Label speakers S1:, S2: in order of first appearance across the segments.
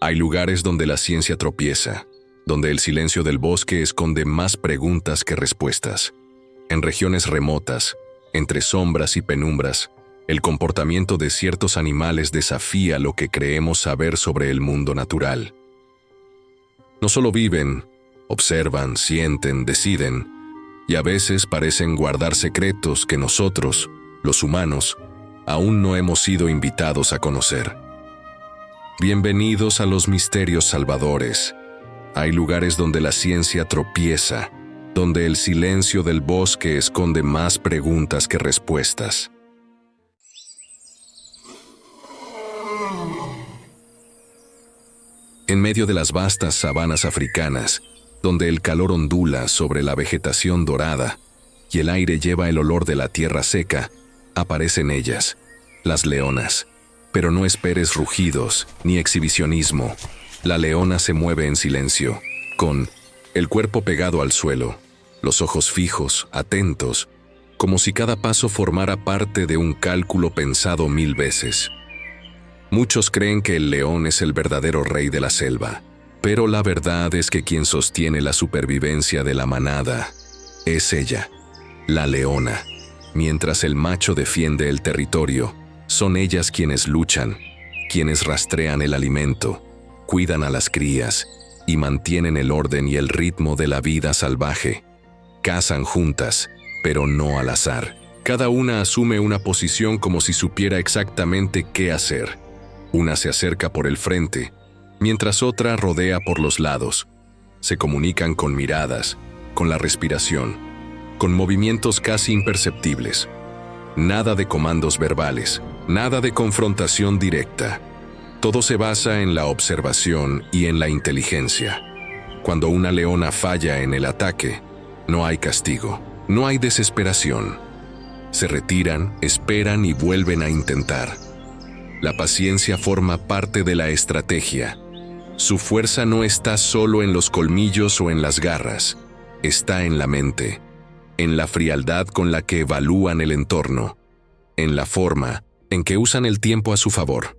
S1: Hay lugares donde la ciencia tropieza, donde el silencio del bosque esconde más preguntas que respuestas. En regiones remotas, entre sombras y penumbras, el comportamiento de ciertos animales desafía lo que creemos saber sobre el mundo natural. No solo viven, observan, sienten, deciden, y a veces parecen guardar secretos que nosotros, los humanos, aún no hemos sido invitados a conocer. Bienvenidos a los misterios salvadores. Hay lugares donde la ciencia tropieza, donde el silencio del bosque esconde más preguntas que respuestas. En medio de las vastas sabanas africanas, donde el calor ondula sobre la vegetación dorada y el aire lleva el olor de la tierra seca, aparecen ellas, las leonas. Pero no esperes rugidos ni exhibicionismo. La leona se mueve en silencio, con el cuerpo pegado al suelo, los ojos fijos, atentos, como si cada paso formara parte de un cálculo pensado 1000 veces. Muchos creen que el león es el verdadero rey de la selva, pero la verdad es que quien sostiene la supervivencia de la manada es ella, la leona. Mientras el macho defiende el territorio, son ellas quienes luchan, quienes rastrean el alimento, cuidan a las crías y mantienen el orden y el ritmo de la vida salvaje. Cazan juntas, pero no al azar. Cada una asume una posición como si supiera exactamente qué hacer. Una se acerca por el frente, mientras otra rodea por los lados. Se comunican con miradas, con la respiración, con movimientos casi imperceptibles. Nada de comandos verbales, nada de confrontación directa. Todo se basa en la observación y en la inteligencia. Cuando una leona falla en el ataque, no hay castigo, no hay desesperación. Se retiran, esperan y vuelven a intentar. La paciencia forma parte de la estrategia. Su fuerza no está solo en los colmillos o en las garras, está en la mente, en la frialdad con la que evalúan el entorno, en la forma en que usan el tiempo a su favor.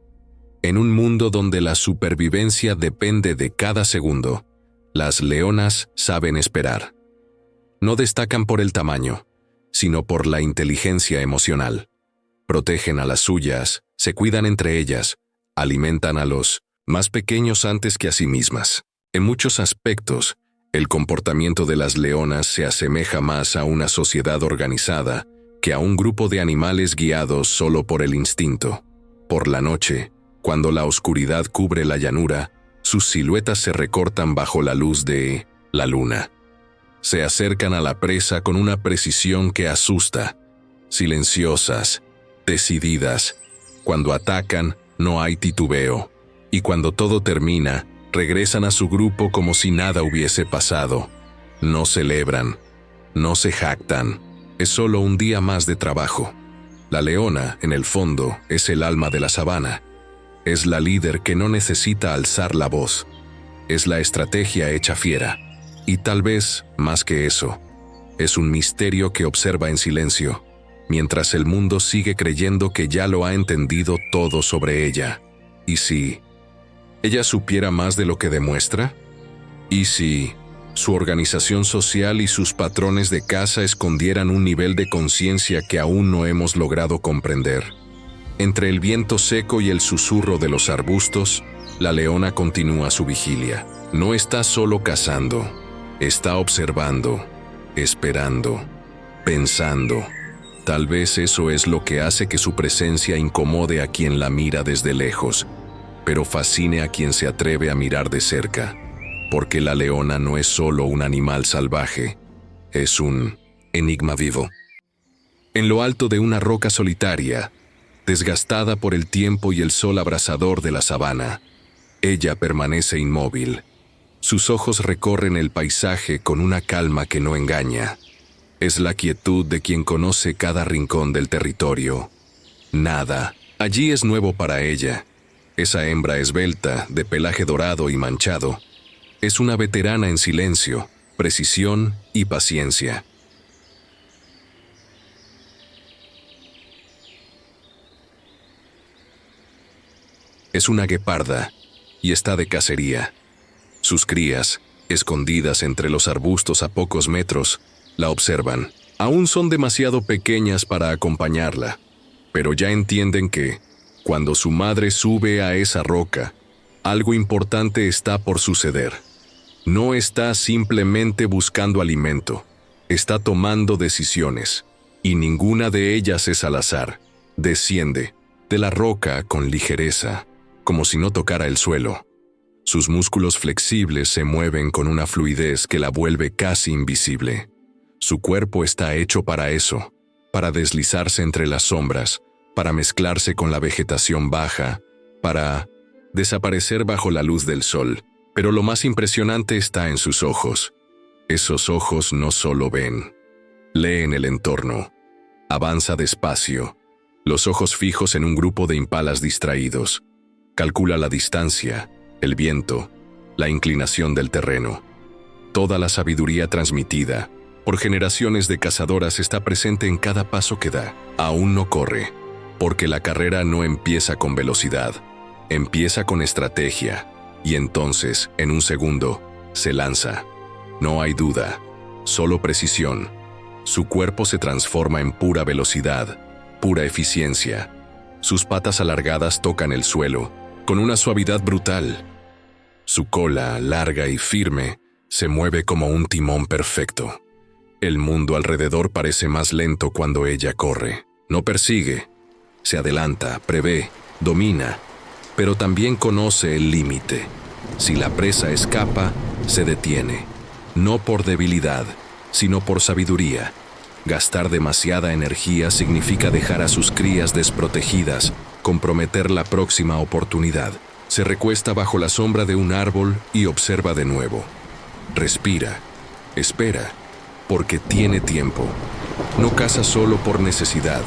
S1: En un mundo donde la supervivencia depende de cada segundo, las leonas saben esperar. No destacan por el tamaño, sino por la inteligencia emocional. Protegen a las suyas, se cuidan entre ellas, alimentan a los más pequeños antes que a sí mismas. En muchos aspectos, el comportamiento de las leonas se asemeja más a una sociedad organizada que a un grupo de animales guiados solo por el instinto. Por la noche, cuando la oscuridad cubre la llanura, sus siluetas se recortan bajo la luz de la luna. Se acercan a la presa con una precisión que asusta, silenciosas, decididas. Cuando atacan, no hay titubeo, y cuando todo termina, regresan a su grupo como si nada hubiese pasado. No celebran, no se jactan, es solo un día más de trabajo. La leona, en el fondo, es el alma de la sabana. Es la líder que no necesita alzar la voz. Es la estrategia hecha fiera. Y tal vez, más que eso, es un misterio que observa en silencio, mientras el mundo sigue creyendo que ya lo ha entendido todo sobre ella. ¿Y si ella supiera más de lo que demuestra? ¿Y si su organización social y sus patrones de caza escondieran un nivel de conciencia que aún no hemos logrado comprender? Entre el viento seco y el susurro de los arbustos, la leona continúa su vigilia. No está solo cazando, está observando, esperando, pensando. Tal vez eso es lo que hace que su presencia incomode a quien la mira desde lejos, pero fascine a quien se atreve a mirar de cerca, porque la leona no es solo un animal salvaje, es un enigma vivo. En lo alto de una roca solitaria, desgastada por el tiempo y el sol abrasador de la sabana, ella permanece inmóvil. Sus ojos recorren el paisaje con una calma que no engaña. Es la quietud de quien conoce cada rincón del territorio. Nada allí es nuevo para ella. Esa hembra esbelta, de pelaje dorado y manchado, es una veterana en silencio, precisión y paciencia. Es una gueparda, y está de cacería. Sus crías, escondidas entre los arbustos a pocos metros, la observan. Aún son demasiado pequeñas para acompañarla, pero ya entienden que, cuando su madre sube a esa roca, algo importante está por suceder. No está simplemente buscando alimento, está tomando decisiones, y ninguna de ellas es al azar. Desciende de la roca con ligereza, como si no tocara el suelo. Sus músculos flexibles se mueven con una fluidez que la vuelve casi invisible. Su cuerpo está hecho para eso, para deslizarse entre las sombras, para mezclarse con la vegetación baja, para desaparecer bajo la luz del sol. Pero lo más impresionante está en sus ojos. Esos ojos no solo ven, leen el entorno. Avanza despacio, los ojos fijos en un grupo de impalas distraídos. Calcula la distancia, el viento, la inclinación del terreno. Toda la sabiduría transmitida por generaciones de cazadoras está presente en cada paso que da. Aún no corre, porque la carrera no empieza con velocidad, empieza con estrategia, y entonces, en un segundo, se lanza. No hay duda, solo precisión. Su cuerpo se transforma en pura velocidad, pura eficiencia. Sus patas alargadas tocan el suelo, con una suavidad brutal. Su cola, larga y firme, se mueve como un timón perfecto. El mundo alrededor parece más lento cuando ella corre. No persigue, se adelanta, prevé, domina, pero también conoce el límite. Si la presa escapa, se detiene. No por debilidad, sino por sabiduría. Gastar demasiada energía significa dejar a sus crías desprotegidas, comprometer la próxima oportunidad. Se recuesta bajo la sombra de un árbol y observa de nuevo. Respira, espera, porque tiene tiempo. No caza solo por necesidad,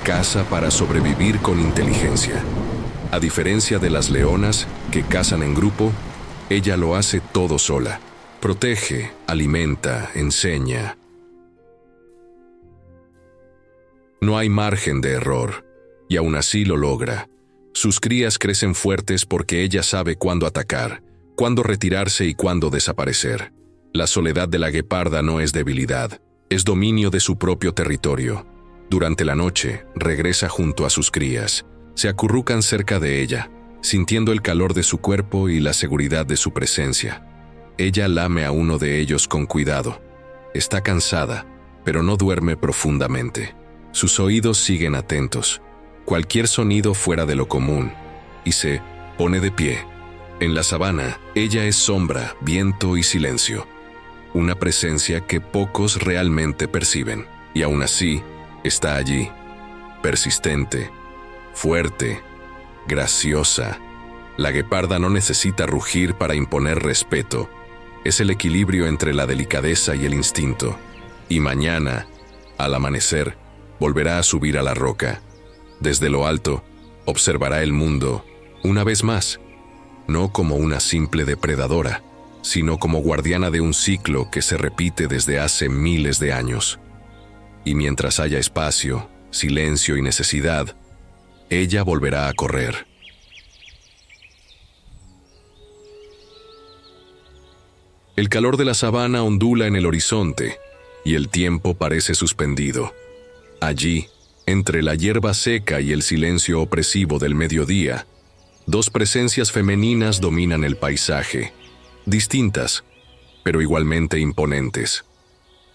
S1: caza para sobrevivir con inteligencia. A diferencia de las leonas, que cazan en grupo, ella lo hace todo sola. Protege, alimenta, enseña. No hay margen de error, y aún así lo logra. Sus crías crecen fuertes porque ella sabe cuándo atacar, cuándo retirarse y cuándo desaparecer. La soledad de la gueparda no es debilidad, es dominio de su propio territorio. Durante la noche, regresa junto a sus crías. Se acurrucan cerca de ella, sintiendo el calor de su cuerpo y la seguridad de su presencia. Ella lame a uno de ellos con cuidado. Está cansada, pero no duerme profundamente. Sus oídos siguen atentos, cualquier sonido fuera de lo común, y se pone de pie. En la sabana, ella es sombra, viento y silencio. Una presencia que pocos realmente perciben, y aún así, está allí, persistente, fuerte, graciosa. La gueparda no necesita rugir para imponer respeto. Es el equilibrio entre la delicadeza y el instinto. Y mañana, al amanecer, volverá a subir a la roca. Desde lo alto, observará el mundo, una vez más, no como una simple depredadora, sino como guardiana de un ciclo que se repite desde hace miles de años. Y mientras haya espacio, silencio y necesidad, ella volverá a correr. El calor de la sabana ondula en el horizonte, y el tiempo parece suspendido. Allí, entre la hierba seca y el silencio opresivo del mediodía, dos presencias femeninas dominan el paisaje, distintas, pero igualmente imponentes.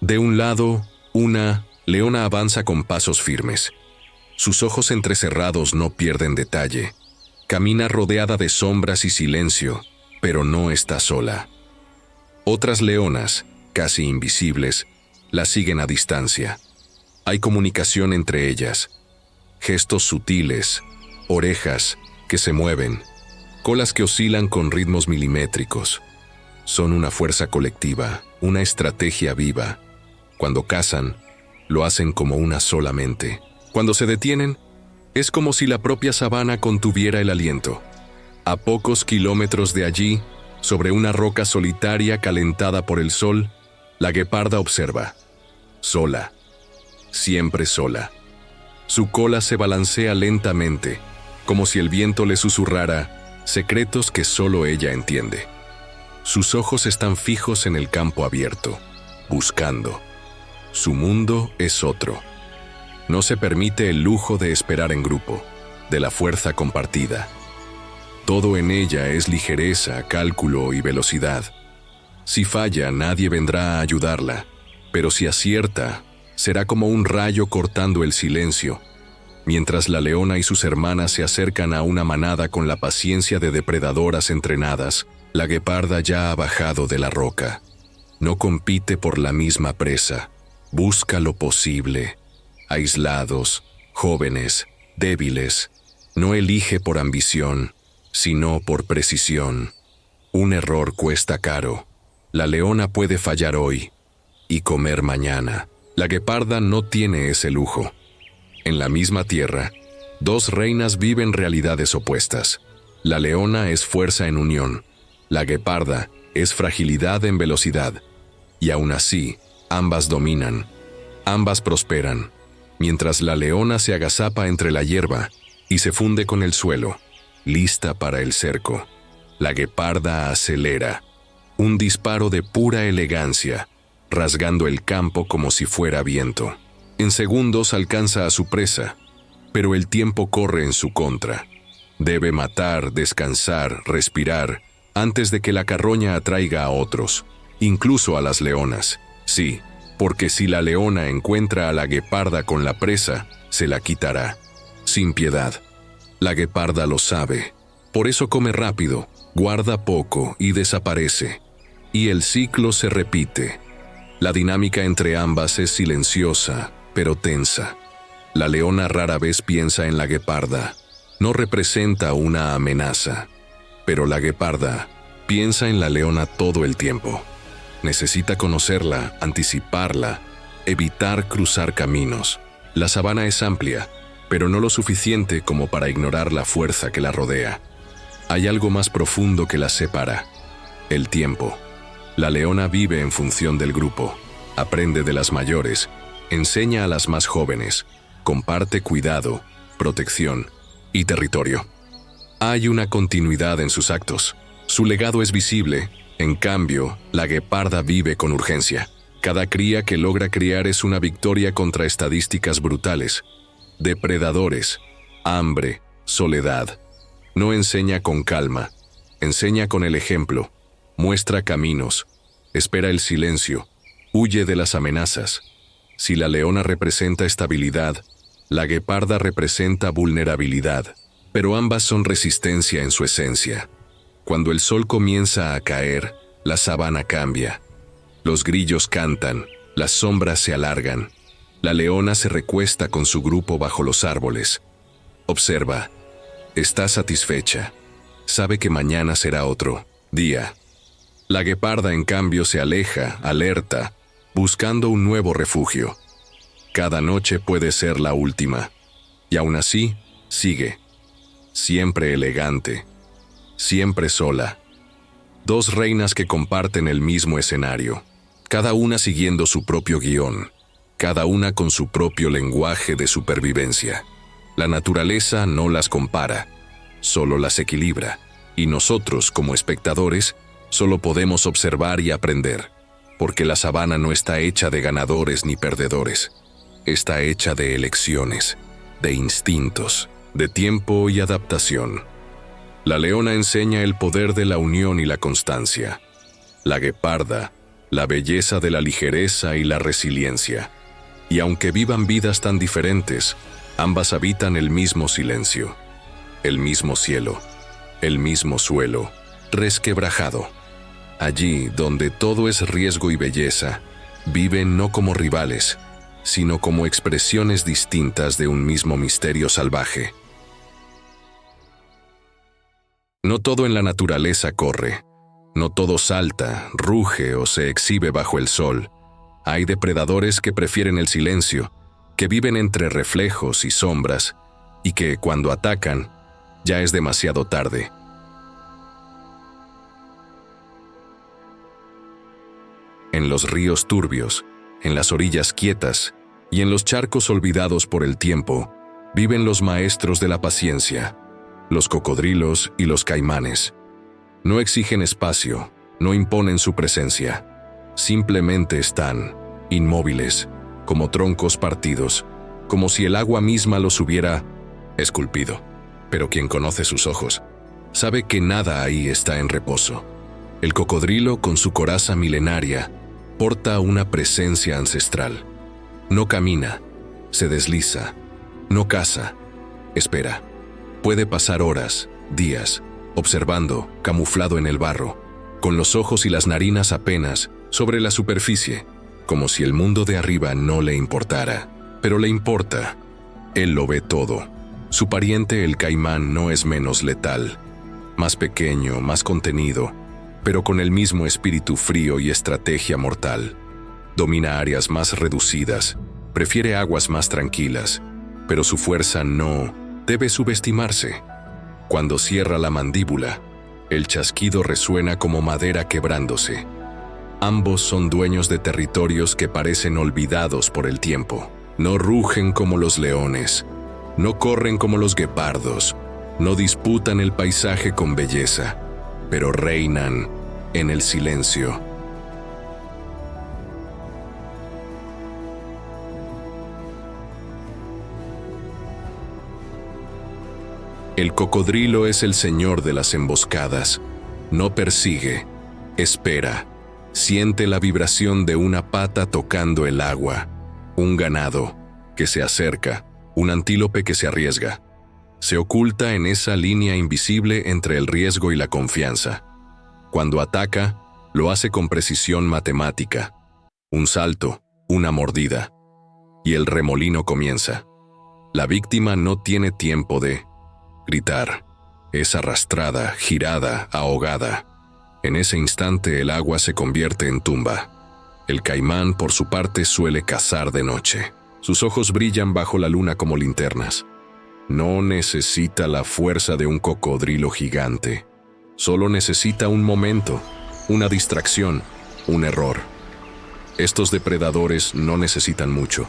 S1: De un lado, una leona avanza con pasos firmes. Sus ojos entrecerrados no pierden detalle. Camina rodeada de sombras y silencio, pero no está sola. Otras leonas, casi invisibles, la siguen a distancia. Hay comunicación entre ellas, gestos sutiles, orejas que se mueven, colas que oscilan con ritmos milimétricos. Son una fuerza colectiva, una estrategia viva. Cuando cazan, lo hacen como una sola mente. Cuando se detienen, es como si la propia sabana contuviera el aliento. A pocos kilómetros de allí, sobre una roca solitaria calentada por el sol, la gueparda observa. Sola. Siempre sola. Su cola se balancea lentamente, como si el viento le susurrara: secretos que solo ella entiende. Sus ojos están fijos en el campo abierto, buscando. Su mundo es otro. No se permite el lujo de esperar en grupo, de la fuerza compartida. Todo en ella es ligereza, cálculo y velocidad. Si falla, nadie vendrá a ayudarla, pero si acierta, será como un rayo cortando el silencio, mientras la leona y sus hermanas se acercan a una manada con la paciencia de depredadoras entrenadas. La gueparda ya ha bajado de la roca. No compite por la misma presa. Busca lo posible. Aislados, jóvenes, débiles. No elige por ambición, sino por precisión. Un error cuesta caro. La leona puede fallar hoy y comer mañana. La gueparda no tiene ese lujo. En la misma tierra, dos reinas viven realidades opuestas. La leona es fuerza en unión. La gueparda es fragilidad en velocidad. Y aún así, ambas dominan. Ambas prosperan. Mientras la leona se agazapa entre la hierba y se funde con el suelo, lista para el cerco. La gueparda acelera. Un disparo de pura elegancia, rasgando el campo como si fuera viento. En segundos alcanza a su presa, pero el tiempo corre en su contra. Debe matar, descansar, respirar, antes de que la carroña atraiga a otros, incluso a las leonas. Sí, porque si la leona encuentra a la gueparda con la presa, se la quitará, sin piedad. La gueparda lo sabe, por eso come rápido, guarda poco y desaparece. Y el ciclo se repite. La dinámica entre ambas es silenciosa, pero tensa. La leona rara vez piensa en la gueparda. No representa una amenaza. Pero la gueparda piensa en la leona todo el tiempo. Necesita conocerla, anticiparla, evitar cruzar caminos. La sabana es amplia, pero no lo suficiente como para ignorar la fuerza que la rodea. Hay algo más profundo que las separa: el tiempo. La leona vive en función del grupo, aprende de las mayores, enseña a las más jóvenes, comparte cuidado, protección y territorio. Hay una continuidad en sus actos. Su legado es visible. En cambio, la gueparda vive con urgencia. Cada cría que logra criar es una victoria contra estadísticas brutales. Depredadores, hambre, soledad. No enseña con calma, enseña con el ejemplo. Muestra caminos, espera el silencio, huye de las amenazas. Si la leona representa estabilidad, la gueparda representa vulnerabilidad. Pero ambas son resistencia en su esencia. Cuando el sol comienza a caer, la sabana cambia. Los grillos cantan, las sombras se alargan. La leona se recuesta con su grupo bajo los árboles. Observa. Está satisfecha. Sabe que mañana será otro día. La gueparda, en cambio, se aleja, alerta, buscando un nuevo refugio. Cada noche puede ser la última. Y aún así, sigue. Siempre elegante, siempre sola. Dos reinas que comparten el mismo escenario, cada una siguiendo su propio guión, cada una con su propio lenguaje de supervivencia. La naturaleza no las compara, solo las equilibra, y nosotros, como espectadores, solo podemos observar y aprender, porque la sabana no está hecha de ganadores ni perdedores, está hecha de elecciones, de instintos, de tiempo y adaptación. La leona enseña el poder de la unión y la constancia. La gueparda, la belleza de la ligereza y la resiliencia. Y aunque vivan vidas tan diferentes, ambas habitan el mismo silencio, el mismo cielo, el mismo suelo, resquebrajado. Allí, donde todo es riesgo y belleza, viven no como rivales, sino como expresiones distintas de un mismo misterio salvaje. No todo en la naturaleza corre, no todo salta, ruge o se exhibe bajo el sol. Hay depredadores que prefieren el silencio, que viven entre reflejos y sombras, y que, cuando atacan, ya es demasiado tarde. En los ríos turbios, en las orillas quietas y en los charcos olvidados por el tiempo, viven los maestros de la paciencia. los cocodrilos y los caimanes. No exigen espacio, no imponen su presencia. Simplemente están, inmóviles, como troncos partidos, como si el agua misma los hubiera esculpido. Pero quien conoce sus ojos, sabe que nada ahí está en reposo. El cocodrilo, con su coraza milenaria, porta una presencia ancestral. No camina, se desliza, no caza, espera. Puede pasar horas, días, observando, camuflado en el barro, con los ojos y las narinas apenas sobre la superficie, como si el mundo de arriba no le importara. Pero le importa. Él lo ve todo. Su pariente el caimán no es menos letal, más pequeño, más contenido, pero con el mismo espíritu frío y estrategia mortal. Domina áreas más reducidas, prefiere aguas más tranquilas, pero su fuerza no debe subestimarse. Cuando cierra la mandíbula, el chasquido resuena como madera quebrándose. Ambos son dueños de territorios que parecen olvidados por el tiempo. No rugen como los leones, no corren como los guepardos, no disputan el paisaje con belleza, pero reinan en el silencio. El cocodrilo es el señor de las emboscadas. No persigue, espera. Siente la vibración de una pata tocando el agua. Un ganado que se acerca, un antílope que se arriesga. Se oculta en esa línea invisible entre el riesgo y la confianza. Cuando ataca, lo hace con precisión matemática. Un salto, una mordida. Y el remolino comienza. La víctima no tiene tiempo de gritar. Es arrastrada, girada, ahogada. En ese instante el agua se convierte en tumba. El caimán, por su parte, suele cazar de noche. Sus ojos brillan bajo la luna como linternas. No necesita la fuerza de un cocodrilo gigante. Solo necesita un momento, una distracción, un error. Estos depredadores no necesitan mucho.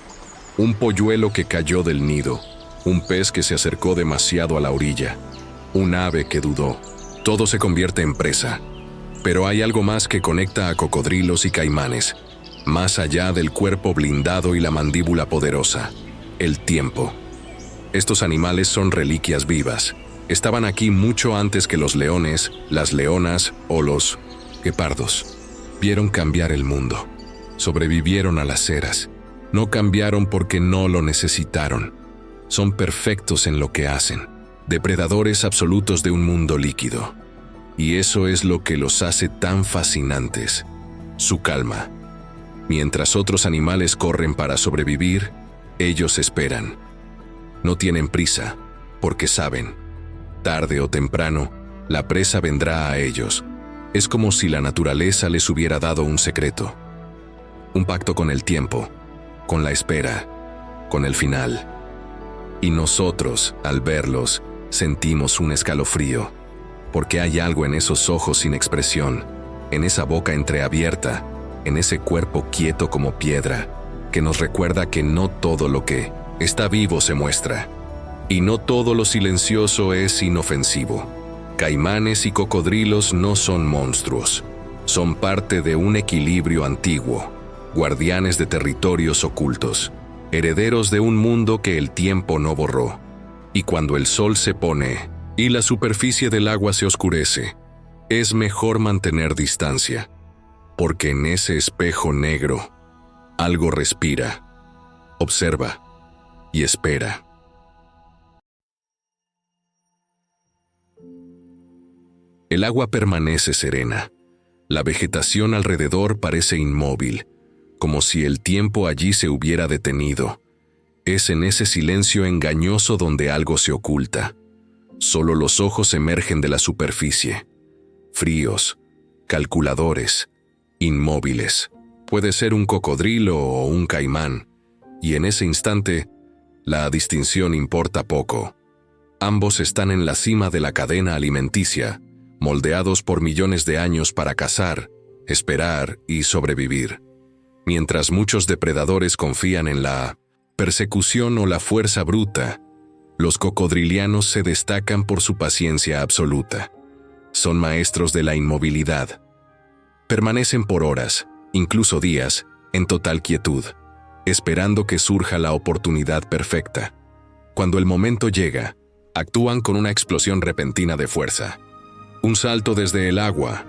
S1: Un polluelo que cayó del nido, un pez que se acercó demasiado a la orilla, un ave que dudó. Todo se convierte en presa. Pero hay algo más que conecta a cocodrilos y caimanes, más allá del cuerpo blindado y la mandíbula poderosa: el tiempo. Estos animales son reliquias vivas. Estaban aquí mucho antes que los leones, las leonas o los guepardos. Vieron cambiar el mundo. Sobrevivieron a las eras. No cambiaron porque no lo necesitaron. Son perfectos en lo que hacen, depredadores absolutos de un mundo líquido. Y eso es lo que los hace tan fascinantes: su calma. Mientras otros animales corren para sobrevivir, ellos esperan. No tienen prisa, porque saben, tarde o temprano, la presa vendrá a ellos. Es como si la naturaleza les hubiera dado un secreto. Un pacto con el tiempo, con la espera, con el final. Y nosotros, al verlos, sentimos un escalofrío, porque hay algo en esos ojos sin expresión, en esa boca entreabierta, en ese cuerpo quieto como piedra, que nos recuerda que no todo lo que está vivo se muestra, y no todo lo silencioso es inofensivo. Caimanes y cocodrilos no son monstruos, son parte de un equilibrio antiguo, guardianes de territorios ocultos, herederos de un mundo que el tiempo no borró. Y cuando el sol se pone y la superficie del agua se oscurece, es mejor mantener distancia, porque en ese espejo negro algo respira, observa y espera. El agua permanece serena. La vegetación alrededor parece inmóvil, como si el tiempo allí se hubiera detenido. Es en ese silencio engañoso donde algo se oculta. Solo los ojos emergen de la superficie, fríos, calculadores, inmóviles. Puede ser un cocodrilo o un caimán, y en ese instante, la distinción importa poco. Ambos están en la cima de la cadena alimenticia, moldeados por millones de años para cazar, esperar y sobrevivir. Mientras muchos depredadores confían en la persecución o la fuerza bruta, Los cocodrilianos se destacan por su paciencia absoluta. Son maestros de la inmovilidad. Permanecen por horas, incluso días, en total quietud, esperando que surja la oportunidad perfecta. Cuando el momento llega, actúan con una explosión repentina de fuerza. Un salto desde el agua,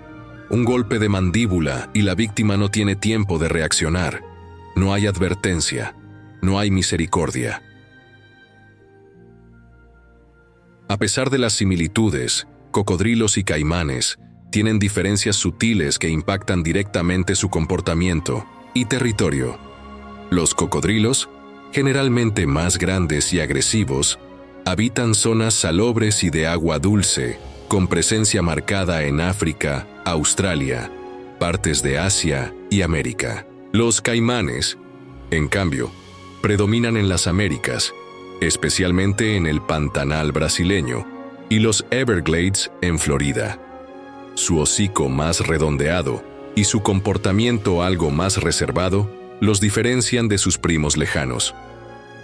S1: un golpe de mandíbula y la víctima no tiene tiempo de reaccionar. No hay advertencia, no hay misericordia. A pesar de las similitudes, cocodrilos y caimanes tienen diferencias sutiles que impactan directamente su comportamiento y territorio. Los cocodrilos, generalmente más grandes y agresivos, habitan zonas salobres y de agua dulce, con presencia marcada en África, Australia, partes de Asia y América. Los caimanes, en cambio, predominan en las Américas, especialmente en el Pantanal brasileño y los Everglades en Florida. Su hocico más redondeado y su comportamiento algo más reservado los diferencian de sus primos lejanos.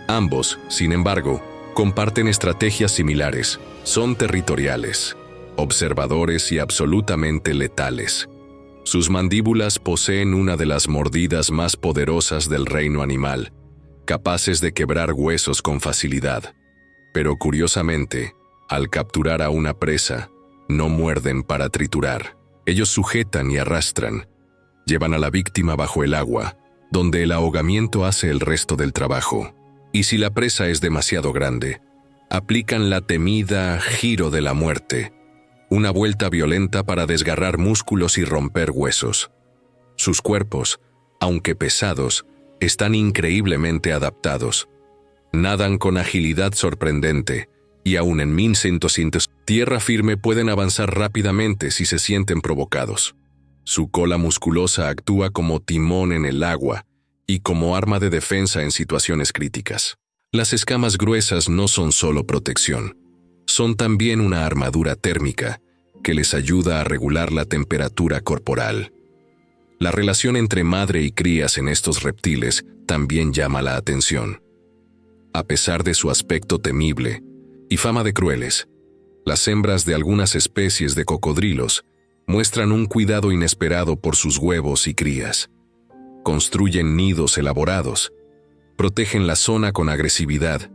S1: Ambos, sin embargo, comparten estrategias similares, son territoriales, observadores y absolutamente letales. Sus mandíbulas poseen una de las mordidas más poderosas del reino animal, capaces de quebrar huesos con facilidad. Pero curiosamente, al capturar a una presa, no muerden para triturar. Ellos sujetan y arrastran. Llevan a la víctima bajo el agua, donde el ahogamiento hace el resto del trabajo. Y si la presa es demasiado grande, aplican la temida giro de la muerte, una vuelta violenta para desgarrar músculos y romper huesos. Sus cuerpos, aunque pesados, están increíblemente adaptados. Nadan con agilidad sorprendente, y aun en 1100 tierra firme pueden avanzar rápidamente si se sienten provocados. Su cola musculosa actúa como timón en el agua y como arma de defensa en situaciones críticas. Las escamas gruesas no son solo protección, son también una armadura térmica que les ayuda a regular la temperatura corporal. La relación entre madre y crías en estos reptiles también llama la atención. A pesar de su aspecto temible y fama de crueles, las hembras de algunas especies de cocodrilos muestran un cuidado inesperado por sus huevos y crías. Construyen nidos elaborados, protegen la zona con agresividad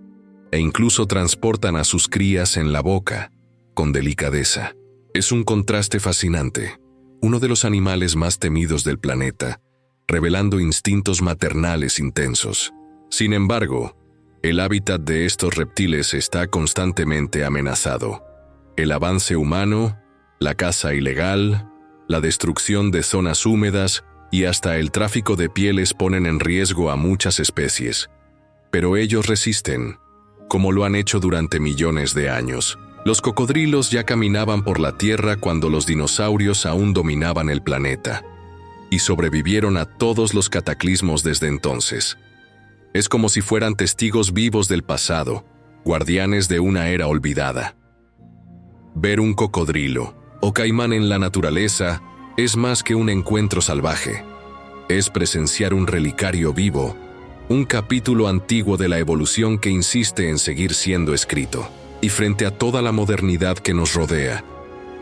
S1: e incluso transportan a sus crías en la boca, con delicadeza. Es un contraste fascinante, uno de los animales más temidos del planeta, revelando instintos maternales intensos. Sin embargo, el hábitat de estos reptiles está constantemente amenazado. El avance humano, la caza ilegal, la destrucción de zonas húmedas y hasta el tráfico de pieles ponen en riesgo a muchas especies. Pero ellos resisten, como lo han hecho durante millones de años. Los cocodrilos ya caminaban por la Tierra cuando los dinosaurios aún dominaban el planeta, y sobrevivieron a todos los cataclismos desde entonces. Es como si fueran testigos vivos del pasado, guardianes de una era olvidada. Ver un cocodrilo o caimán en la naturaleza es más que un encuentro salvaje. Es presenciar un relicario vivo, un capítulo antiguo de la evolución que insiste en seguir siendo escrito. Y frente a toda la modernidad que nos rodea,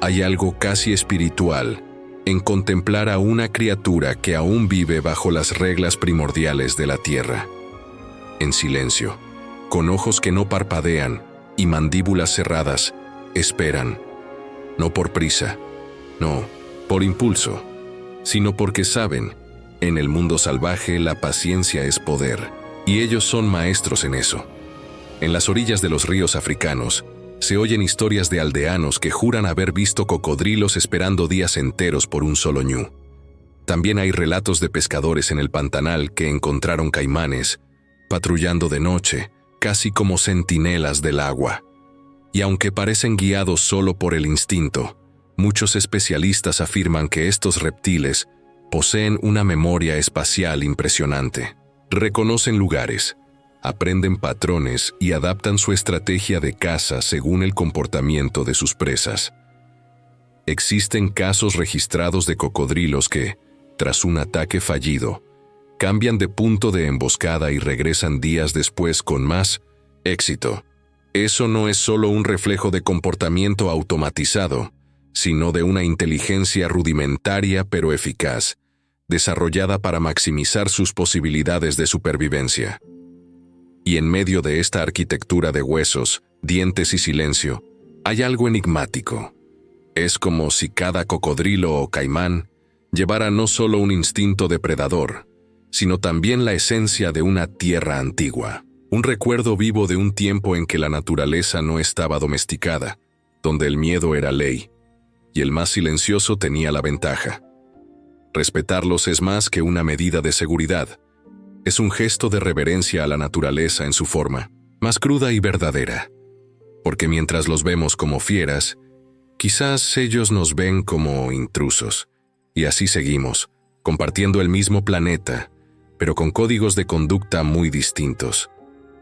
S1: hay algo casi espiritual en contemplar a una criatura que aún vive bajo las reglas primordiales de la Tierra. En silencio, con ojos que no parpadean y mandíbulas cerradas, esperan, no por prisa, no por impulso, sino porque saben, en el mundo salvaje la paciencia es poder, y ellos son maestros en eso. En las orillas de los ríos africanos, se oyen historias de aldeanos que juran haber visto cocodrilos esperando días enteros por un solo ñu. También hay relatos de pescadores en el Pantanal que encontraron caimanes, patrullando de noche, casi como centinelas del agua. Y aunque parecen guiados solo por el instinto, muchos especialistas afirman que estos reptiles poseen una memoria espacial impresionante. Reconocen lugares, aprenden patrones y adaptan su estrategia de caza según el comportamiento de sus presas. Existen casos registrados de cocodrilos que, tras un ataque fallido, cambian de punto de emboscada y regresan días después con más éxito. Eso no es solo un reflejo de comportamiento automatizado, sino de una inteligencia rudimentaria pero eficaz, desarrollada para maximizar sus posibilidades de supervivencia. Y en medio de esta arquitectura de huesos, dientes y silencio, hay algo enigmático. Es como si cada cocodrilo o caimán llevara no solo un instinto depredador, sino también la esencia de una tierra antigua. Un recuerdo vivo de un tiempo en que la naturaleza no estaba domesticada, donde el miedo era ley, y el más silencioso tenía la ventaja. Respetarlos es más que una medida de seguridad. Es un gesto de reverencia a la naturaleza en su forma, más cruda y verdadera. Porque mientras los vemos como fieras, quizás ellos nos ven como intrusos. Y así seguimos, compartiendo el mismo planeta, pero con códigos de conducta muy distintos.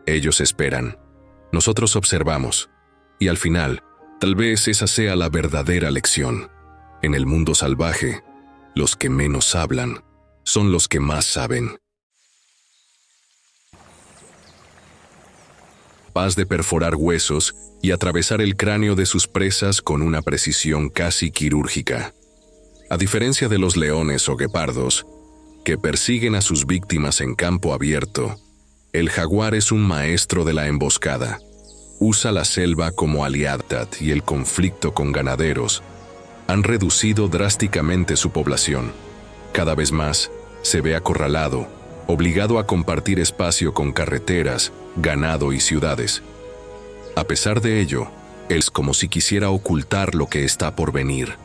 S1: Ellos esperan, nosotros observamos, y al final, tal vez esa sea la verdadera lección. En el mundo salvaje, los que menos hablan son los que más saben. Capaz de perforar huesos y atravesar el cráneo de sus presas con una precisión casi quirúrgica. A diferencia de los leones o guepardos, que persiguen a sus víctimas en campo abierto, el jaguar es un maestro de la emboscada. Usa la selva como aliada y el conflicto con ganaderos han reducido drásticamente su población. Cada vez más se ve acorralado, obligado a compartir espacio con carreteras, ganado y ciudades. A pesar de ello, es como si quisiera ocultar lo que está por venir.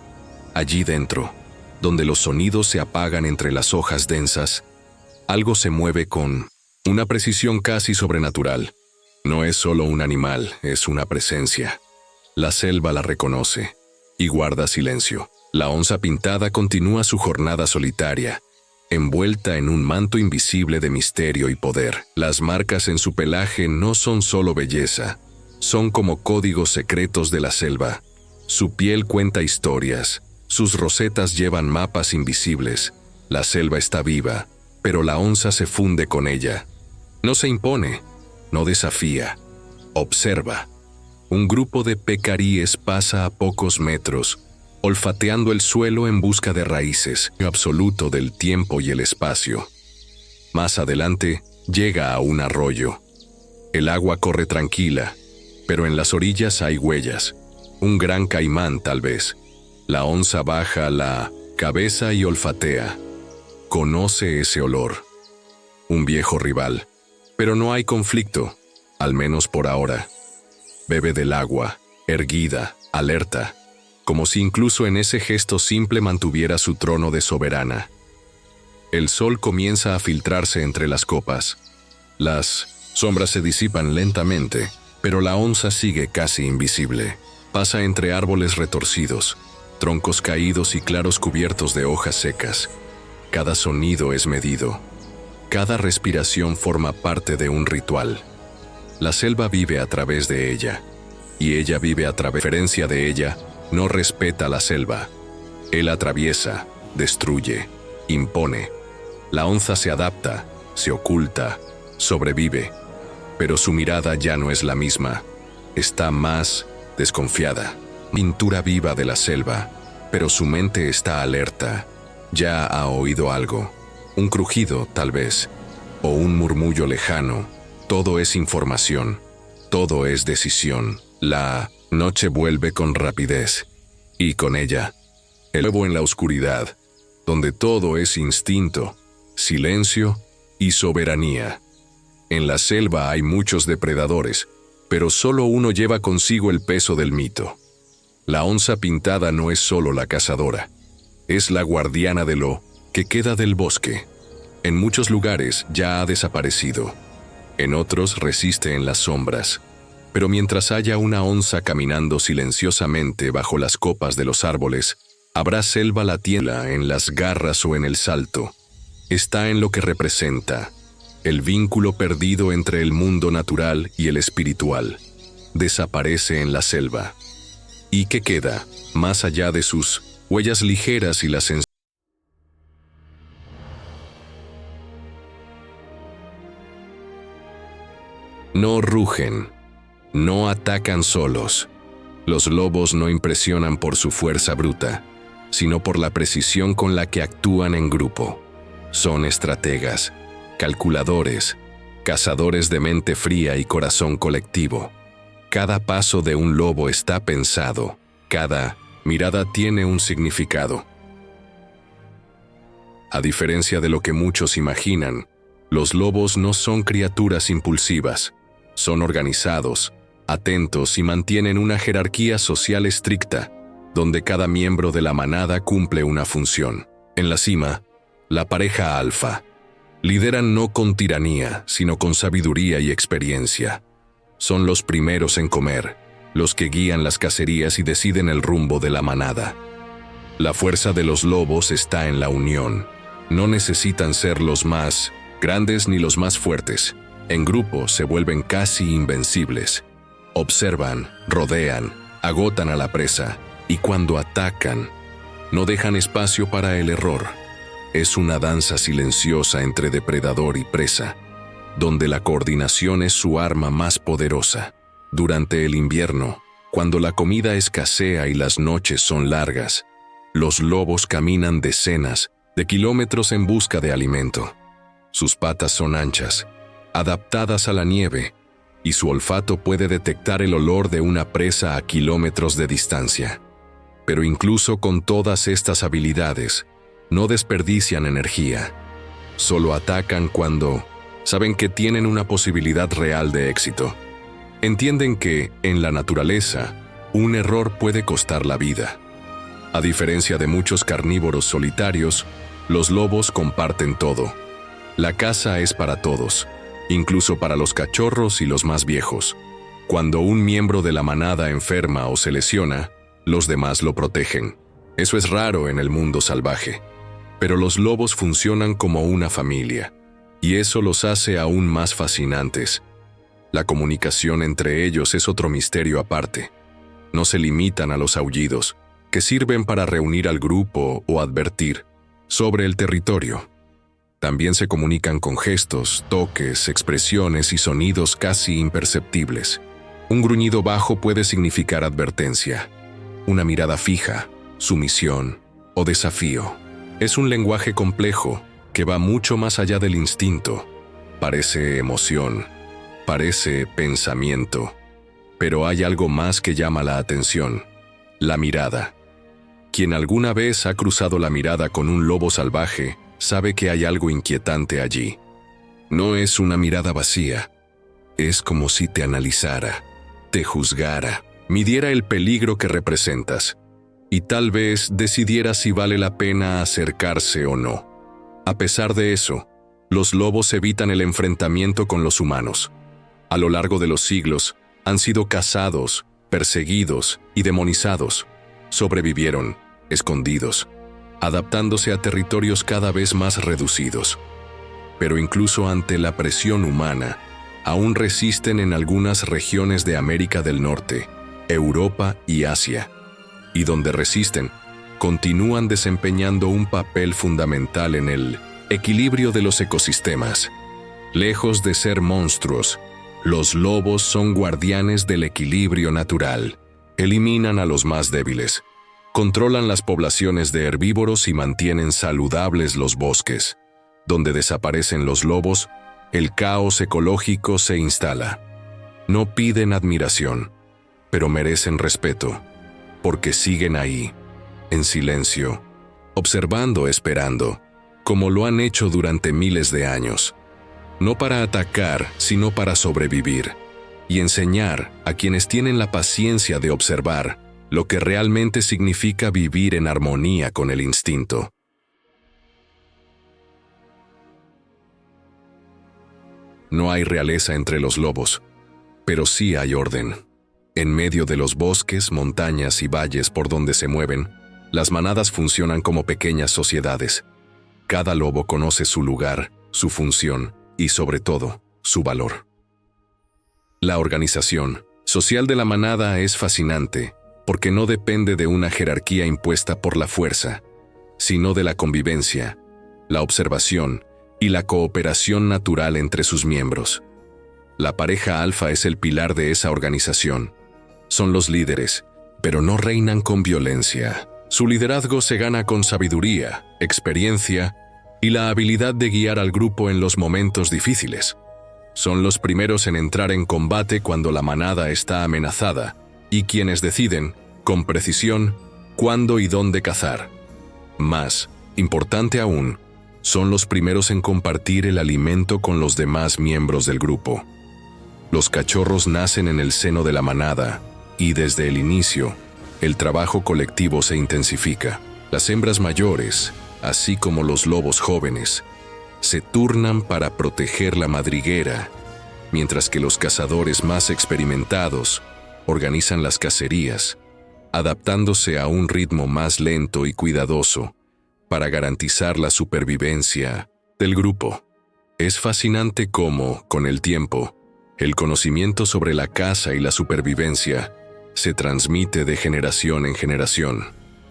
S1: Allí dentro, donde los sonidos se apagan entre las hojas densas, algo se mueve con una precisión casi sobrenatural. No es solo un animal, es una presencia. La selva la reconoce y guarda silencio. La onza pintada continúa su jornada solitaria, envuelta en un manto invisible de misterio y poder. Las marcas en su pelaje no son solo belleza, son como códigos secretos de la selva. Su piel cuenta historias, sus rosetas llevan mapas invisibles. La selva está viva, pero la onza se funde con ella. No se impone, no desafía, observa. Un grupo de pecaríes pasa a pocos metros, olfateando el suelo en busca de raíces, absoluto del tiempo y el espacio. Más adelante, llega a un arroyo. El agua corre tranquila, pero en las orillas hay huellas. Un gran caimán, tal vez. La onza baja la cabeza y olfatea. Conoce ese olor. Un viejo rival. Pero no hay conflicto, al menos por ahora. Bebe del agua, erguida, alerta, como si incluso en ese gesto simple mantuviera su trono de soberana. El sol comienza a filtrarse entre las copas. Las sombras se disipan lentamente, pero la onza sigue casi invisible. Pasa entre árboles retorcidos, troncos caídos y claros cubiertos de hojas secas. Cada sonido es medido. Cada respiración forma parte de un ritual. La selva vive a través de ella, y ella vive a través de ella, no respeta la selva. Él atraviesa, destruye, impone. La onza se adapta, se oculta, sobrevive, pero su mirada ya no es la misma. Está más desconfiada. Pintura viva de la selva, pero su mente está alerta. Ya ha oído algo. Un crujido, tal vez, o un murmullo lejano. Todo es información, todo es decisión. La noche vuelve con rapidez, y con ella, el nuevo en la oscuridad, donde todo es instinto, silencio y soberanía. En la selva hay muchos depredadores, pero solo uno lleva consigo el peso del mito. La onza pintada no es solo la cazadora, es la guardiana de lo que queda del bosque. En muchos lugares ya ha desaparecido, en otros resiste en las sombras, pero mientras haya una onza caminando silenciosamente bajo las copas de los árboles, habrá selva latiendo en las garras o en el salto. Está en lo que representa, el vínculo perdido entre el mundo natural y el espiritual. Desaparece en la selva. ¿Y qué queda, más allá de sus huellas ligeras y la sensación? No rugen, No atacan solos. Los lobos no impresionan por su fuerza bruta, sino por la precisión con la que actúan en grupo. Son estrategas, calculadores, cazadores de mente fría y corazón colectivo. Cada paso de un lobo está pensado, cada mirada tiene un significado. A diferencia de lo que muchos imaginan, los lobos no son criaturas impulsivas, son organizados, atentos y mantienen una jerarquía social estricta, donde cada miembro de la manada cumple una función. En la cima, la pareja alfa. Lideran no con tiranía, sino con sabiduría y experiencia. Son los primeros en comer, los que guían las cacerías y deciden el rumbo de la manada. La fuerza de los lobos está en la unión. No necesitan ser los más grandes ni los más fuertes. En grupo se vuelven casi invencibles. Observan, rodean, agotan a la presa, y cuando atacan, no dejan espacio para el error. Es una danza silenciosa entre depredador y presa, donde la coordinación es su arma más poderosa. Durante el invierno, cuando la comida escasea y las noches son largas, los lobos caminan decenas de kilómetros en busca de alimento. Sus patas son anchas, adaptadas a la nieve, y su olfato puede detectar el olor de una presa a kilómetros de distancia. Pero incluso con todas estas habilidades, no desperdician energía. Solo atacan cuando saben que tienen una posibilidad real de éxito. Entienden que, en la naturaleza, un error puede costar la vida. A diferencia de muchos carnívoros solitarios, los lobos comparten todo. La caza es para todos, incluso para los cachorros y los más viejos. Cuando un miembro de la manada enferma o se lesiona, los demás lo protegen. Eso es raro en el mundo salvaje. Pero los lobos funcionan como una familia, y eso los hace aún más fascinantes. La comunicación entre ellos es otro misterio aparte. No se limitan a los aullidos, que sirven para reunir al grupo o advertir sobre el territorio. También se comunican con gestos, toques, expresiones y sonidos casi imperceptibles. Un gruñido bajo puede significar advertencia, una mirada fija, sumisión o desafío. Es un lenguaje complejo que va mucho más allá del instinto. Parece emoción, parece pensamiento, pero hay algo más que llama la atención: la mirada. Quien alguna vez ha cruzado la mirada con un lobo salvaje sabe que hay algo inquietante allí. No es una mirada vacía, es como si te analizara, te juzgara, midiera el peligro que representas, y tal vez decidiera si vale la pena acercarse o no. A pesar de eso, los lobos evitan el enfrentamiento con los humanos. A lo largo de los siglos, han sido cazados, perseguidos y demonizados. Sobrevivieron, escondidos, adaptándose a territorios cada vez más reducidos. Pero incluso ante la presión humana, aún resisten en algunas regiones de América del Norte, Europa y Asia. Y donde resisten, continúan desempeñando un papel fundamental en el equilibrio de los ecosistemas. Lejos de ser monstruos, los lobos son guardianes del equilibrio natural. Eliminan a los más débiles, controlan las poblaciones de herbívoros y mantienen saludables los bosques. Donde desaparecen los lobos, el caos ecológico se instala. No piden admiración, pero merecen respeto, porque siguen ahí, en silencio, observando, esperando, como lo han hecho durante miles de años. No para atacar, sino para sobrevivir, y enseñar a quienes tienen la paciencia de observar lo que realmente significa vivir en armonía con el instinto. No hay realeza entre los lobos, pero sí hay orden. En medio de los bosques, montañas y valles por donde se mueven, las manadas funcionan como pequeñas sociedades. Cada lobo conoce su lugar, su función y, sobre todo, su valor. La organización social de la manada es fascinante porque no depende de una jerarquía impuesta por la fuerza, sino de la convivencia, la observación y la cooperación natural entre sus miembros. La pareja alfa es el pilar de esa organización. Son los líderes, pero no reinan con violencia. Su liderazgo se gana con sabiduría, experiencia y la habilidad de guiar al grupo en los momentos difíciles. Son los primeros en entrar en combate cuando la manada está amenazada y quienes deciden, con precisión, cuándo y dónde cazar. Más importante aún, son los primeros en compartir el alimento con los demás miembros del grupo. Los cachorros nacen en el seno de la manada y desde el inicio, el trabajo colectivo se intensifica. Las hembras mayores, así como los lobos jóvenes, se turnan para proteger la madriguera, mientras que los cazadores más experimentados organizan las cacerías, adaptándose a un ritmo más lento y cuidadoso para garantizar la supervivencia del grupo. Es fascinante cómo, con el tiempo, el conocimiento sobre la caza y la supervivencia se transmite de generación en generación.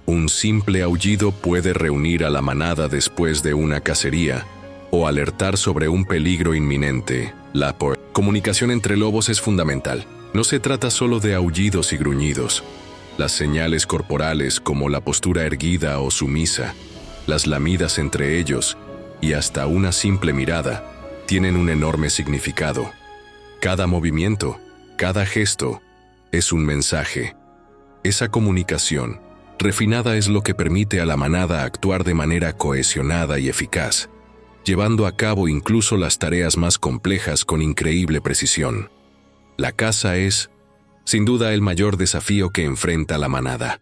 S1: Un simple aullido puede reunir a la manada después de una cacería o alertar sobre un peligro inminente. La comunicación entre lobos es fundamental. No se trata solo de aullidos y gruñidos. Las señales corporales como la postura erguida o sumisa, las lamidas entre ellos y hasta una simple mirada tienen un enorme significado. Cada movimiento, cada gesto, es un mensaje. Esa comunicación refinada es lo que permite a la manada actuar de manera cohesionada y eficaz, llevando a cabo incluso las tareas más complejas con increíble precisión. La caza es, sin duda, el mayor desafío que enfrenta la manada.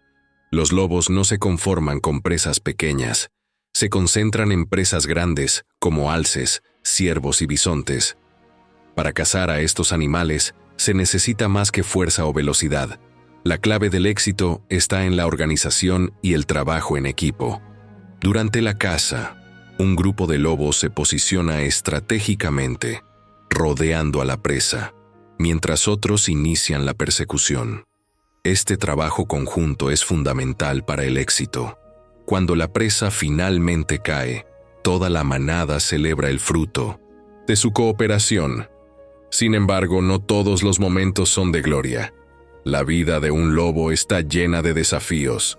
S1: Los lobos no se conforman con presas pequeñas, se concentran en presas grandes como alces, ciervos y bisontes. Para cazar a estos animales se necesita más que fuerza o velocidad. La clave del éxito está en la organización y el trabajo en equipo. Durante la caza, un grupo de lobos se posiciona estratégicamente, rodeando a la presa, mientras otros inician la persecución. Este trabajo conjunto es fundamental para el éxito. Cuando la presa finalmente cae, toda la manada celebra el fruto de su cooperación. Sin embargo, no todos los momentos son de gloria. La vida de un lobo está llena de desafíos.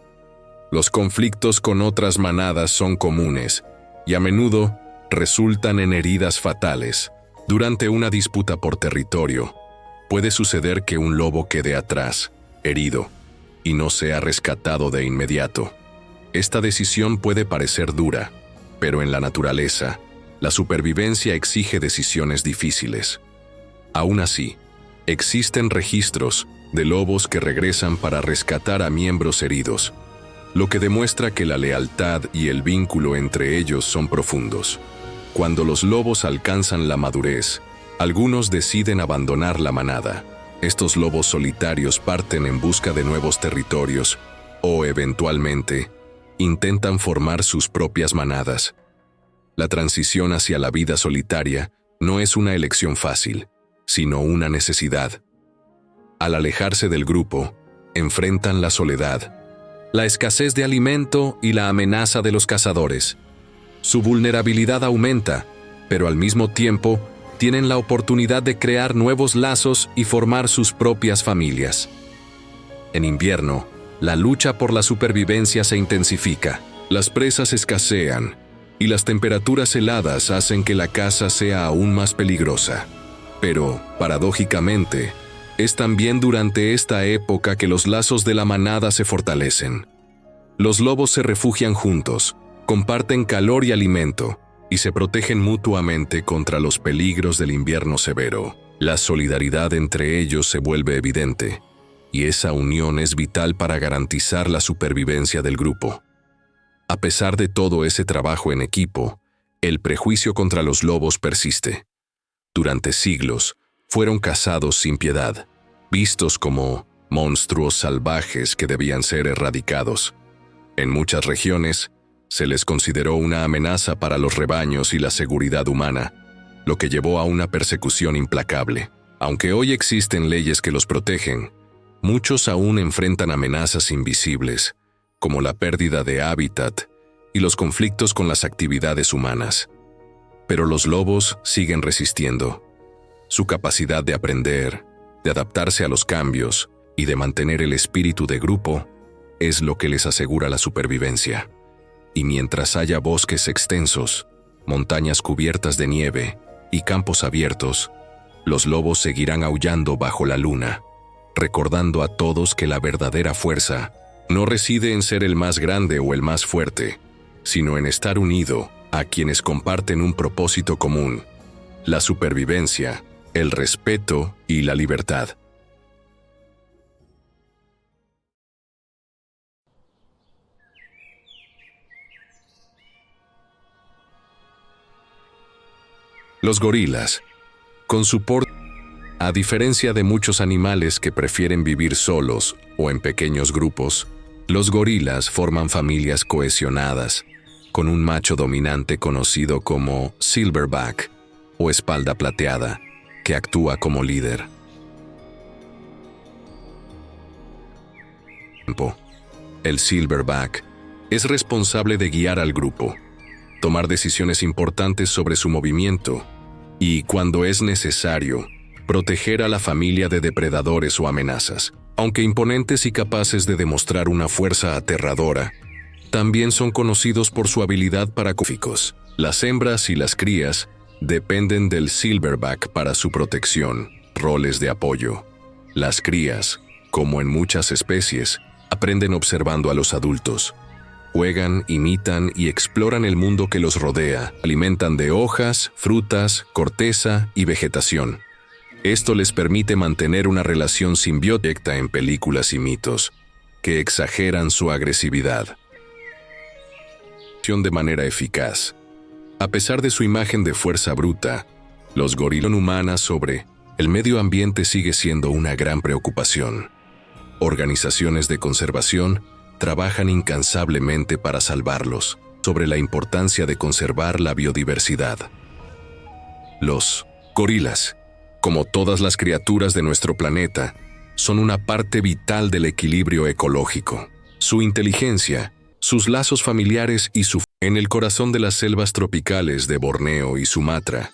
S1: Los conflictos con otras manadas son comunes y a menudo resultan en heridas fatales. Durante una disputa por territorio, puede suceder que un lobo quede atrás, herido, y no sea rescatado de inmediato. Esta decisión puede parecer dura, pero en la naturaleza, la supervivencia exige decisiones difíciles. Aún así, existen registros de lobos que regresan para rescatar a miembros heridos, lo que demuestra que la lealtad y el vínculo entre ellos son profundos. Cuando los lobos alcanzan la madurez, algunos deciden abandonar la manada. Estos lobos solitarios parten en busca de nuevos territorios o, eventualmente, intentan formar sus propias manadas. La transición hacia la vida solitaria no es una elección fácil, sino una necesidad. Al alejarse del grupo, enfrentan la soledad, la escasez de alimento y la amenaza de los cazadores. Su vulnerabilidad aumenta, pero al mismo tiempo tienen la oportunidad de crear nuevos lazos y formar sus propias familias. En invierno, la lucha por la supervivencia se intensifica. Las presas escasean y las temperaturas heladas hacen que la caza sea aún más peligrosa. Pero, paradójicamente, es también durante esta época que los lazos de la manada se fortalecen. Los lobos se refugian juntos, comparten calor y alimento, y se protegen mutuamente contra los peligros del invierno severo. La solidaridad entre ellos se vuelve evidente, y esa unión es vital para garantizar la supervivencia del grupo. A pesar de todo ese trabajo en equipo, el prejuicio contra los lobos persiste. Durante siglos, fueron cazados sin piedad, vistos como monstruos salvajes que debían ser erradicados. En muchas regiones, se les consideró una amenaza para los rebaños y la seguridad humana, lo que llevó a una persecución implacable. Aunque hoy existen leyes que los protegen, muchos aún enfrentan amenazas invisibles, como la pérdida de hábitat y los conflictos con las actividades humanas. Pero los lobos siguen resistiendo. Su capacidad de aprender, de adaptarse a los cambios y de mantener el espíritu de grupo es lo que les asegura la supervivencia. Y mientras haya bosques extensos, montañas cubiertas de nieve y campos abiertos, los lobos seguirán aullando bajo la luna, recordando a todos que la verdadera fuerza no reside en ser el más grande o el más fuerte, sino en estar unido a quienes comparten un propósito común: la supervivencia, el respeto y la libertad. Los gorilas, con su porte, a diferencia de muchos animales que prefieren vivir solos o en pequeños grupos, los gorilas forman familias cohesionadas, con un macho dominante conocido como silverback o espalda plateada, que actúa como líder. El silverback es responsable de guiar al grupo, tomar decisiones importantes sobre su movimiento y, cuando es necesario, proteger a la familia de depredadores o amenazas. Aunque imponentes y capaces de demostrar una fuerza aterradora, también son conocidos por su habilidad para cóficos. Las hembras y las crías dependen del silverback para su protección, roles de apoyo. Las crías, como en muchas especies, aprenden observando a los adultos. Juegan, imitan y exploran el mundo que los rodea. Alimentan de hojas, frutas, corteza y vegetación. Esto les permite mantener una relación simbiótica en películas y mitos, que exageran su agresividad. De manera eficaz. A pesar de su imagen de fuerza bruta, los gorilas humanas sobre el medio ambiente sigue siendo una gran preocupación. Organizaciones de conservación trabajan incansablemente para salvarlos, sobre la importancia de conservar la biodiversidad. Los gorilas, como todas las criaturas de nuestro planeta, son una parte vital del equilibrio ecológico. Su inteligencia, sus lazos familiares y su en el corazón de las selvas tropicales de Borneo y Sumatra,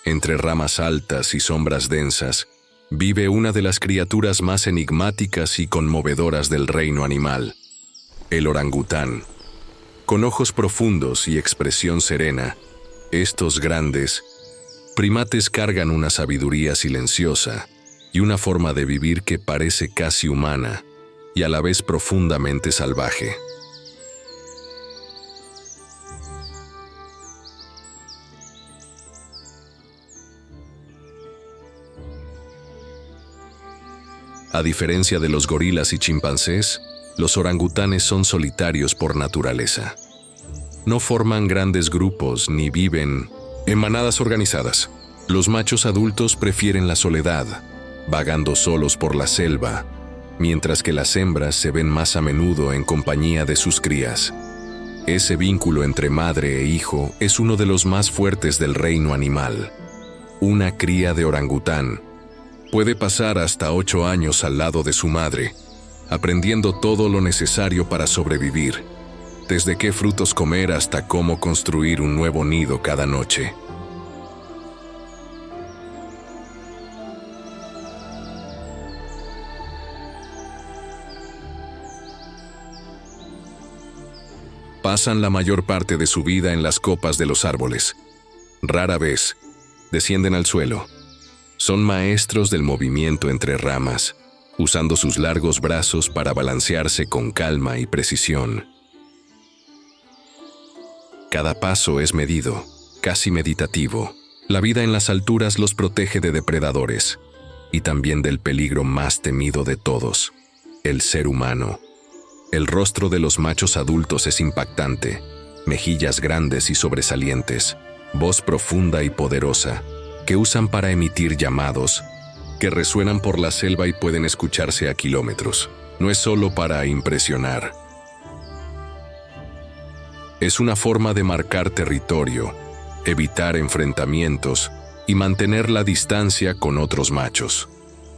S1: entre ramas altas y sombras densas, vive una de las criaturas más enigmáticas y conmovedoras del reino animal, el orangután. Con ojos profundos y expresión serena, estos grandes primates cargan una sabiduría silenciosa y una forma de vivir que parece casi humana y a la vez profundamente salvaje. A diferencia de los gorilas y chimpancés, los orangutanes son solitarios por naturaleza. No forman grandes grupos ni viven en manadas organizadas. Los machos adultos prefieren la soledad, vagando solos por la selva, mientras que las hembras se ven más a menudo en compañía de sus crías. Ese vínculo entre madre e hijo es uno de los más fuertes del reino animal. Una cría de orangután puede pasar hasta 8 años al lado de su madre, aprendiendo todo lo necesario para sobrevivir, desde qué frutos comer hasta cómo construir un nuevo nido cada noche. Pasan la mayor parte de su vida en las copas de los árboles. Rara vez descienden al suelo. Son maestros del movimiento entre ramas, usando sus largos brazos para balancearse con calma y precisión. Cada paso es medido, casi meditativo. La vida en las alturas los protege de depredadores y también del peligro más temido de todos, el ser humano. El rostro de los machos adultos es impactante, mejillas grandes y sobresalientes, voz profunda y poderosa, que usan para emitir llamados que resuenan por la selva y pueden escucharse a kilómetros. No es solo para impresionar. Es una forma de marcar territorio, evitar enfrentamientos y mantener la distancia con otros machos.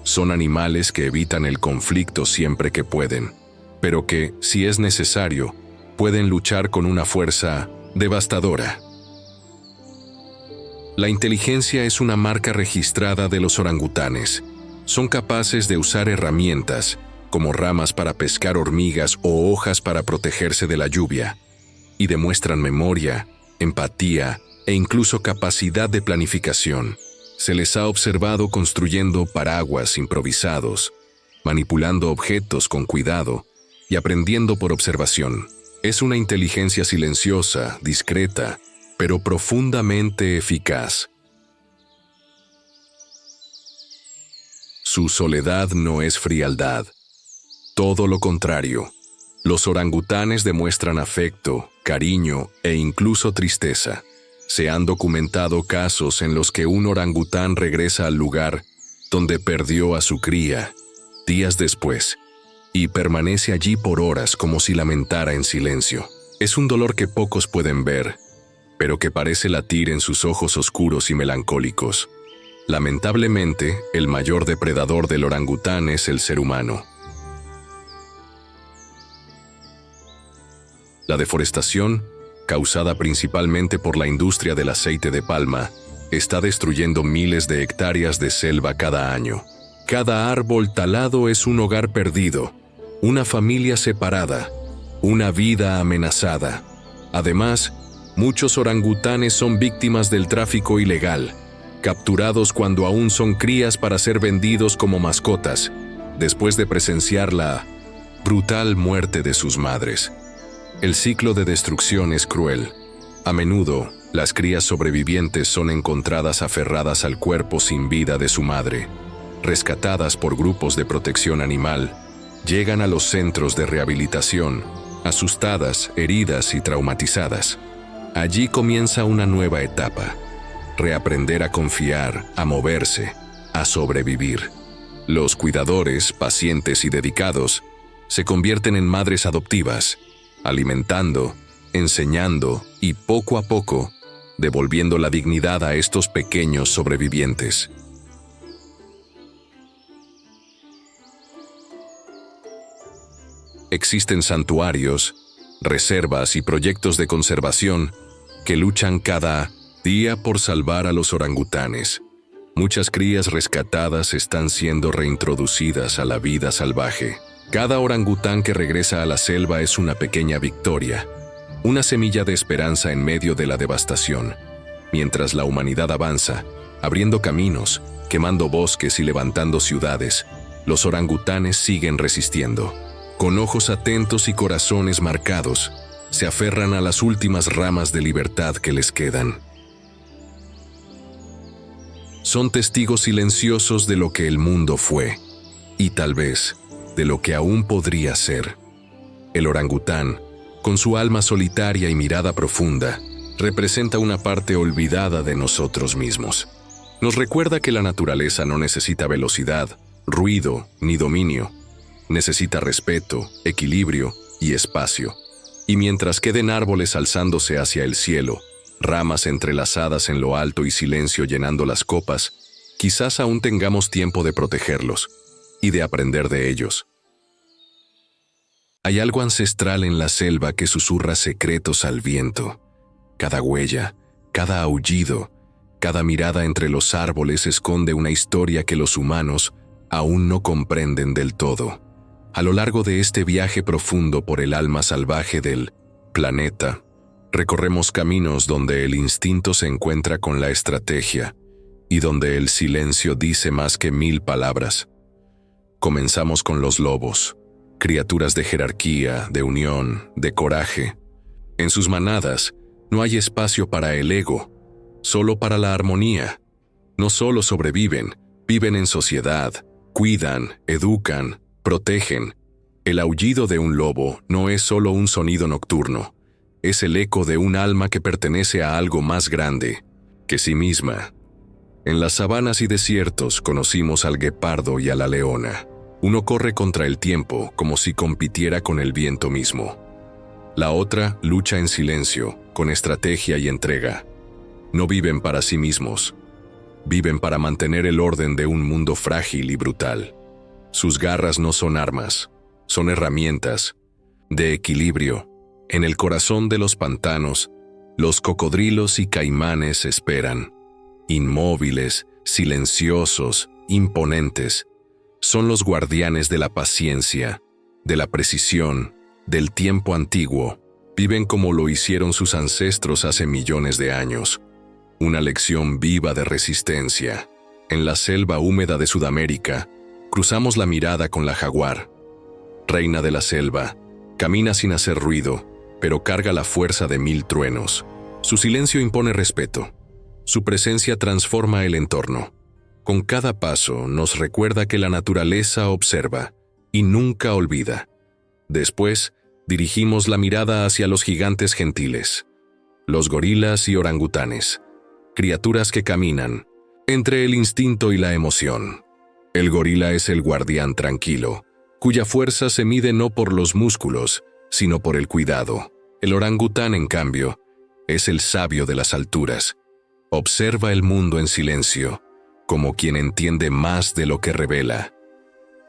S1: Son animales que evitan el conflicto siempre que pueden, pero que, si es necesario, pueden luchar con una fuerza devastadora. La inteligencia es una marca registrada de los orangutanes. Son capaces de usar herramientas, como ramas para pescar hormigas o hojas para protegerse de la lluvia, y demuestran memoria, empatía e incluso capacidad de planificación. Se les ha observado construyendo paraguas improvisados, manipulando objetos con cuidado y aprendiendo por observación. Es una inteligencia silenciosa, discreta, pero profundamente eficaz. Su soledad no es frialdad. Todo lo contrario. Los orangutanes demuestran afecto, cariño e incluso tristeza. Se han documentado casos en los que un orangután regresa al lugar donde perdió a su cría, días después, y permanece allí por horas como si lamentara en silencio. Es un dolor que pocos pueden ver, pero que parece latir en sus ojos oscuros y melancólicos. Lamentablemente, el mayor depredador del orangután es el ser humano. La deforestación, causada principalmente por la industria del aceite de palma, está destruyendo miles de hectáreas de selva cada año. Cada árbol talado es un hogar perdido, una familia separada, una vida amenazada. Además, muchos orangutanes son víctimas del tráfico ilegal, capturados cuando aún son crías para ser vendidos como mascotas, después de presenciar la brutal muerte de sus madres. El ciclo de destrucción es cruel. A menudo, las crías sobrevivientes son encontradas aferradas al cuerpo sin vida de su madre. Rescatadas por grupos de protección animal, llegan a los centros de rehabilitación, asustadas, heridas y traumatizadas. Allí comienza una nueva etapa: reaprender a confiar, a moverse, a sobrevivir. Los cuidadores, pacientes y dedicados se convierten en madres adoptivas, alimentando, enseñando y poco a poco devolviendo la dignidad a estos pequeños sobrevivientes. Existen santuarios, reservas y proyectos de conservación que luchan cada día por salvar a los orangutanes. Muchas crías rescatadas están siendo reintroducidas a la vida salvaje. Cada orangután que regresa a la selva es una pequeña victoria, una semilla de esperanza en medio de la devastación. Mientras la humanidad avanza, abriendo caminos, quemando bosques y levantando ciudades, los orangutanes siguen resistiendo. Con ojos atentos y corazones marcados, se aferran a las últimas ramas de libertad que les quedan. Son testigos silenciosos de lo que el mundo fue, y tal vez de lo que aún podría ser. El orangután, con su alma solitaria y mirada profunda, representa una parte olvidada de nosotros mismos. Nos recuerda que la naturaleza no necesita velocidad, ruido ni dominio. Necesita respeto, equilibrio y espacio. Y mientras queden árboles alzándose hacia el cielo, ramas entrelazadas en lo alto y silencio llenando las copas, quizás aún tengamos tiempo de protegerlos y de aprender de ellos. Hay algo ancestral en la selva que susurra secretos al viento. Cada huella, cada aullido, cada mirada entre los árboles esconde una historia que los humanos aún no comprenden del todo. A lo largo de este viaje profundo por el alma salvaje del planeta, recorremos caminos donde el instinto se encuentra con la estrategia y donde el silencio dice más que 1000 palabras. Comenzamos con los lobos, criaturas de jerarquía, de unión, de coraje. En sus manadas no hay espacio para el ego, solo para la armonía. No solo sobreviven, viven en sociedad, cuidan, educan, protegen. El aullido de un lobo no es solo un sonido nocturno, es el eco de un alma que pertenece a algo más grande que sí misma. En las sabanas y desiertos conocimos al guepardo y a la leona. Uno corre contra el tiempo como si compitiera con el viento mismo. La otra lucha en silencio, con estrategia y entrega. No viven para sí mismos. Viven para mantener el orden de un mundo frágil y brutal. Sus garras no son armas, son herramientas de equilibrio. En el corazón de los pantanos, los cocodrilos y caimanes esperan. Inmóviles, silenciosos, imponentes, son los guardianes de la paciencia, de la precisión, del tiempo antiguo. Viven como lo hicieron sus ancestros hace millones de años. Una lección viva de resistencia. En la selva húmeda de Sudamérica, cruzamos la mirada con la jaguar. Reina de la selva, camina sin hacer ruido, pero carga la fuerza de 1000 truenos. Su silencio impone respeto. Su presencia transforma el entorno. Con cada paso nos recuerda que la naturaleza observa y nunca olvida. Después, dirigimos la mirada hacia los gigantes gentiles, los gorilas y orangutanes, criaturas que caminan entre el instinto y la emoción. El gorila es el guardián tranquilo, cuya fuerza se mide no por los músculos, sino por el cuidado. El orangután, en cambio, es el sabio de las alturas. Observa el mundo en silencio, como quien entiende más de lo que revela.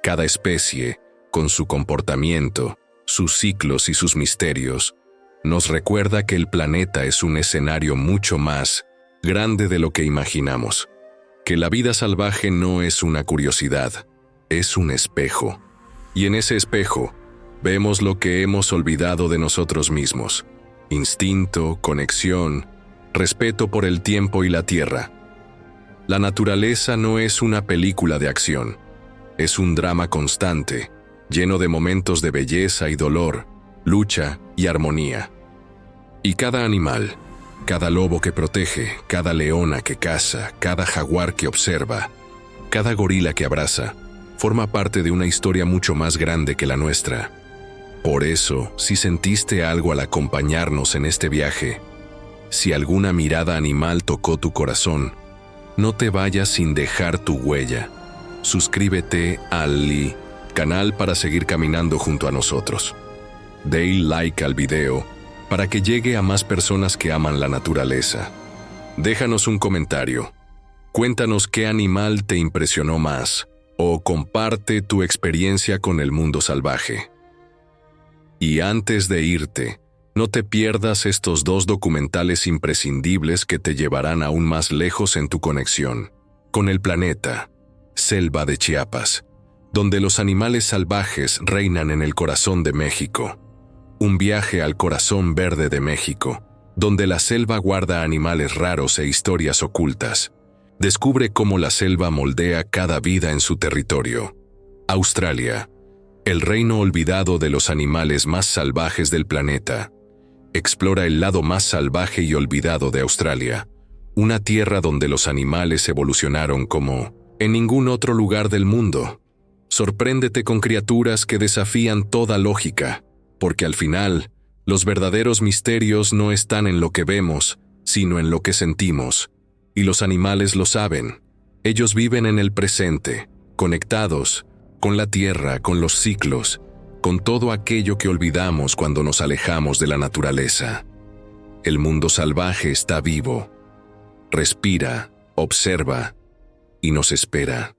S1: Cada especie, con su comportamiento, sus ciclos y sus misterios, nos recuerda que el planeta es un escenario mucho más grande de lo que imaginamos, que la vida salvaje no es una curiosidad, es un espejo. Y en ese espejo, vemos lo que hemos olvidado de nosotros mismos: instinto, conexión, respeto por el tiempo y la tierra. La naturaleza no es una película de acción, es un drama constante, lleno de momentos de belleza y dolor, lucha y armonía. Y cada animal, cada lobo que protege, cada leona que caza, cada jaguar que observa, cada gorila que abraza, forma parte de una historia mucho más grande que la nuestra. Por eso, si sentiste algo al acompañarnos en este viaje, si alguna mirada animal tocó tu corazón, no te vayas sin dejar tu huella. Suscríbete al canal para seguir caminando junto a nosotros. Dale like al video para que llegue a más personas que aman la naturaleza. Déjanos un comentario. Cuéntanos qué animal te impresionó más, o comparte tu experiencia con el mundo salvaje. Y antes de irte, no te pierdas estos 2 documentales imprescindibles que te llevarán aún más lejos en tu conexión con el planeta. Selva de Chiapas, donde los animales salvajes reinan en el corazón de México. Un viaje al corazón verde de México, donde la selva guarda animales raros e historias ocultas. Descubre cómo la selva moldea cada vida en su territorio. Australia, el reino olvidado de los animales más salvajes del planeta. Explora el lado más salvaje y olvidado de Australia, una tierra donde los animales evolucionaron como en ningún otro lugar del mundo. Sorpréndete con criaturas que desafían toda lógica, porque al final, los verdaderos misterios no están en lo que vemos, sino en lo que sentimos. Y los animales lo saben. Ellos viven en el presente, conectados con la tierra, con los ciclos, con todo aquello que olvidamos cuando nos alejamos de la naturaleza. El mundo salvaje está vivo, respira, observa y nos espera.